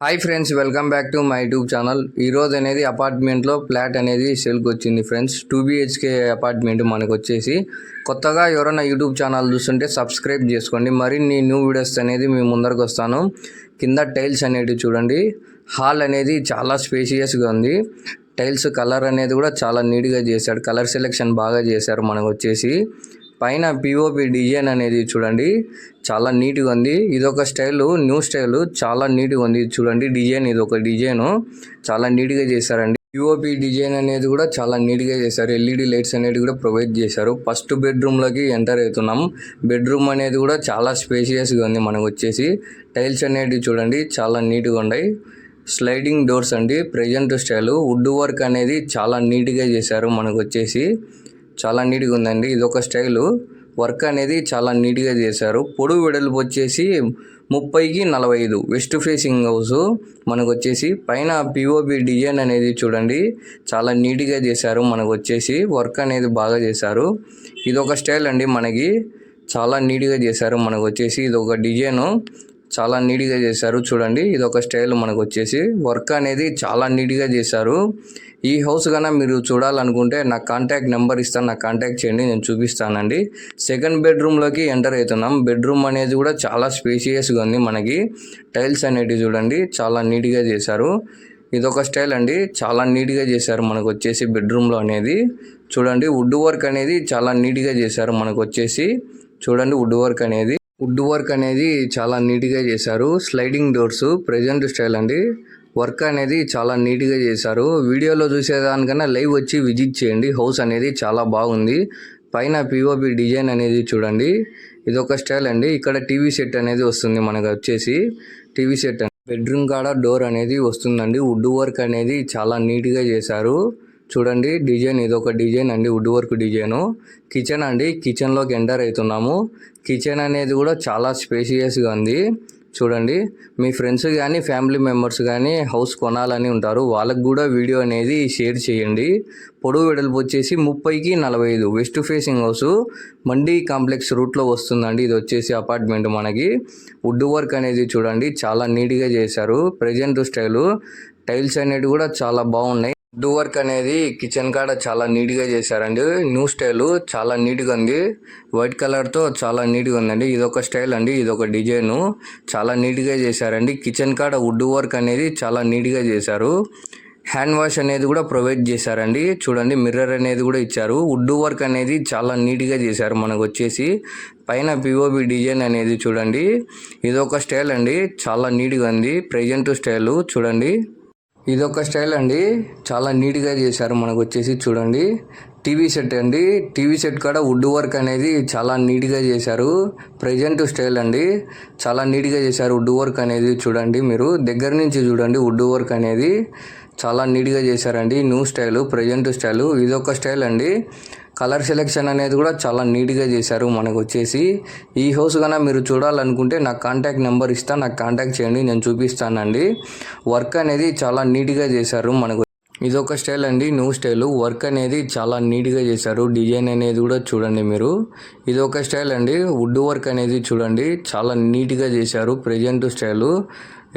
Hi friends, welcome back to my YouTube channel. ఈరోజు అనేది అపార్ట్మెంట్లో ఫ్లాట్ అనేది సేల్కి వచ్చింది ఫ్రెండ్స్. 2 BHK అపార్ట్మెంట్ మనకు వచ్చేసి. కొత్తగా ఎవరైనా యూట్యూబ్ ఛానల్ చూస్తుంటే సబ్స్క్రైబ్ చేసుకోండి. మరిన్ని న్యూ వీడియోస్ అనేది మీ ముందరకు వస్తాను. కింద టైల్స్ అనేవి చూడండి. హాల్ అనేది చాలా స్పేషియస్గా ఉంది. టైల్స్ కలర్ అనేది కూడా చాలా నీట్గా చేశాడు. కలర్ సెలెక్షన్ బాగా చేశారు మనకు వచ్చేసి. పైన పిఓపి డిజైన్ అనేది చూడండి, చాలా నీట్గా ఉంది. ఇదొక స్టైలు, న్యూ స్టైలు, చాలా నీట్గా ఉంది. చూడండి డిజైన్, ఇది ఒక డిజైన్ చాలా నీట్గా చేశారండి. పిఓపి డిజైన్ అనేది కూడా చాలా నీట్గా చేశారు. ఎల్ఈడి లైట్స్ అనేది కూడా ప్రొవైడ్ చేశారు. ఫస్ట్ బెడ్రూమ్లోకి ఎంటర్ అవుతున్నాం. బెడ్రూమ్ అనేది కూడా చాలా స్పేషియస్గా ఉంది మనకు వచ్చేసి. టైల్స్ అనేవి చూడండి చాలా నీట్గా ఉన్నాయి. స్లైడింగ్ డోర్స్ అండి, ప్రెజెంట్ స్టైలు. వుడ్ వర్క్ అనేది చాలా నీట్గా చేశారు మనకు వచ్చేసి. చాలా నీట్గా ఉందండి. ఇదొక స్టైలు. వర్క్ అనేది చాలా నీట్గా చేశారు. పొడవు వెడల్పు వచ్చేసి 30x45 వెస్ట్ ఫేసింగ్ హౌస్ మనకు వచ్చేసి. పైన పిఓపి డిజైన్ అనేది చూడండి చాలా నీట్గా చేశారు మనకు వచ్చేసి. వర్క్ అనేది బాగా చేశారు. ఇదొక స్టైల్ అండి, మనకి చాలా నీట్గా చేశారు మనకు వచ్చేసి. ఇదొక డిజైను చాలా నీట్గా చేశారు చూడండి. ఇదొక స్టైల్ మనకు వచ్చేసి. వర్క్ అనేది చాలా నీట్గా చేశారు. ఈ హౌస్ కన్నా మీరు చూడాలనుకుంటే నా కాంటాక్ట్ నెంబర్ ఇస్తాను, నాకు కాంటాక్ట్ చేయండి, నేను చూపిస్తానండి. సెకండ్ బెడ్రూమ్లోకి ఎంటర్ అవుతున్నాం. బెడ్రూమ్ అనేది కూడా చాలా స్పేషియస్గా ఉంది మనకి. టైల్స్ అనేటివి చూడండి చాలా నీట్గా చేశారు. ఇదొక స్టైల్ అండి, చాలా నీట్గా చేశారు మనకు వచ్చేసి. బెడ్రూమ్లో అనేది చూడండి వుడ్ వర్క్ అనేది చాలా నీట్గా చేశారు మనకు వచ్చేసి. చూడండి వుడ్ వర్క్ అనేది చాలా నీట్గా చేశారు. స్లైడింగ్ డోర్స్ ప్రెజెంట్ స్టైల్ అండి. వర్క్ అనేది చాలా నీట్గా చేశారు. వీడియోలో చూసేదానికన్నా లైవ్ వచ్చి విజిట్ చేయండి. హౌస్ అనేది చాలా బాగుంది. పైన పిఓపి డిజైన్ అనేది చూడండి. ఇదొక స్టైల్ అండి. ఇక్కడ టీవీ సెట్ అనేది వస్తుంది మనకు వచ్చేసి. టీవీ సెట్ బెడ్రూమ్ కాడ డోర్ అనేది వస్తుందండి. వుడ్ వర్క్ అనేది చాలా నీట్గా చేశారు చూడండి. డిజైన్ ఇదొక డిజైన్ అండి, వుడ్ వర్క్ డిజైను. కిచెన్ అండి, కిచెన్లోకి ఎంటర్ అవుతున్నాము. కిచెన్ అనేది కూడా చాలా స్పేషియస్గా ఉంది చూడండి. మీ ఫ్రెండ్స్ కానీ ఫ్యామిలీ మెంబర్స్ కానీ హౌస్ కొనాలని ఉంటారు, వాళ్ళకు కూడా వీడియో అనేది షేర్ చేయండి. పొడవు వెడల్పు వచ్చేసి 30x45 west facing house mandi complex రూట్లో వస్తుందండి. ఇది వచ్చేసి అపార్ట్మెంట్ మనకి. వుడ్ వర్క్ అనేది చూడండి చాలా నీట్గా చేశారు. Present style. టైల్స్ అనేవి కూడా చాలా బాగున్నాయి. వుడ్ వర్క్ అనేది కిచెన్ కాడ చాలా నీట్గా చేశారండి. న్యూ స్టైలు చాలా నీట్గా ఉంది. వైట్ కలర్తో చాలా నీట్గా ఉందండి. ఇదొక స్టైల్ అండి, ఇదొక డిజైను చాలా నీట్గా చేశారండి. కిచెన్ కాడ వుడ్ వర్క్ అనేది చాలా నీట్గా చేశారు. హ్యాండ్ వాష్ అనేది కూడా ప్రొవైడ్ చేశారండి. చూడండి మిర్రర్ అనేది కూడా ఇచ్చారు. వుడ్ వర్క్ అనేది చాలా నీట్గా చేశారు మనకు వచ్చేసి. పైన పిఓపి డిజైన్ అనేది చూడండి. ఇదొక స్టైల్ అండి, చాలా నీట్గా ఉంది. ప్రెజెంట్ స్టైలు చూడండి. ఇదొక స్టైల్ అండి, చాలా నీట్గా చేశారు మనకు వచ్చేసి. చూడండి టీవీ సెట్ అండి. టీవీ సెట్ కాడ వుడ్ వర్క్ అనేది చాలా నీట్గా చేశారు. ప్రెజెంట్ స్టైల్ అండి, చాలా నీట్గా చేశారు. వుడ్ వర్క్ అనేది చూడండి, మీరు దగ్గర నుంచి చూడండి. వుడ్ వర్క్ అనేది చాలా నీట్గా చేశారండి. New style, present style. ఇదొక స్టైల్ అండి. కలర్ సెలెక్షన్ అనేది కూడా చాలా నీట్గా చేశారు మనకు వచ్చేసి. ఈ హౌస్ కన్నా మీరు చూడాలనుకుంటే నాకు కాంటాక్ట్ నెంబర్ ఇస్తాను, నాకు కాంటాక్ట్ చేయండి, నేను చూపిస్తానండి. వర్క్ అనేది చాలా నీట్గా చేశారు మనకు. ఇదొక స్టైల్ అండి, న్యూ స్టైలు. వర్క్ అనేది చాలా నీట్గా చేశారు. డిజైన్ అనేది కూడా చూడండి మీరు. ఇదొక స్టైల్ అండి. వుడ్ వర్క్ అనేది చూడండి చాలా నీట్గా చేశారు. Present style.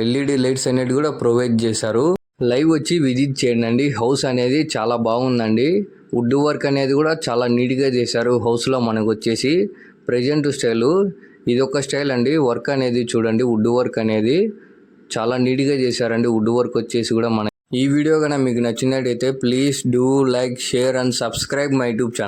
ఎల్ఈడి లైట్స్ అనేది కూడా ప్రొవైడ్ చేశారు. లైవ్ వచ్చి విజిట్ చేయండి. హౌస్ అనేది చాలా బాగుందండి. వుడ్ వర్క్ అనేది కూడా చాలా నీట్గా చేశారు హౌస్లో మనకు వచ్చేసి. Present style. ఇదొక స్టైల్ అండి. వర్క్ అనేది చూడండి, వుడ్ వర్క్ అనేది చాలా నీట్గా చేశారండి. వుడ్ వర్క్ వచ్చేసి కూడా ఈ వీడియో కనుక మీకు నచ్చినట్టయితే please do like, share and subscribe my YouTube channel.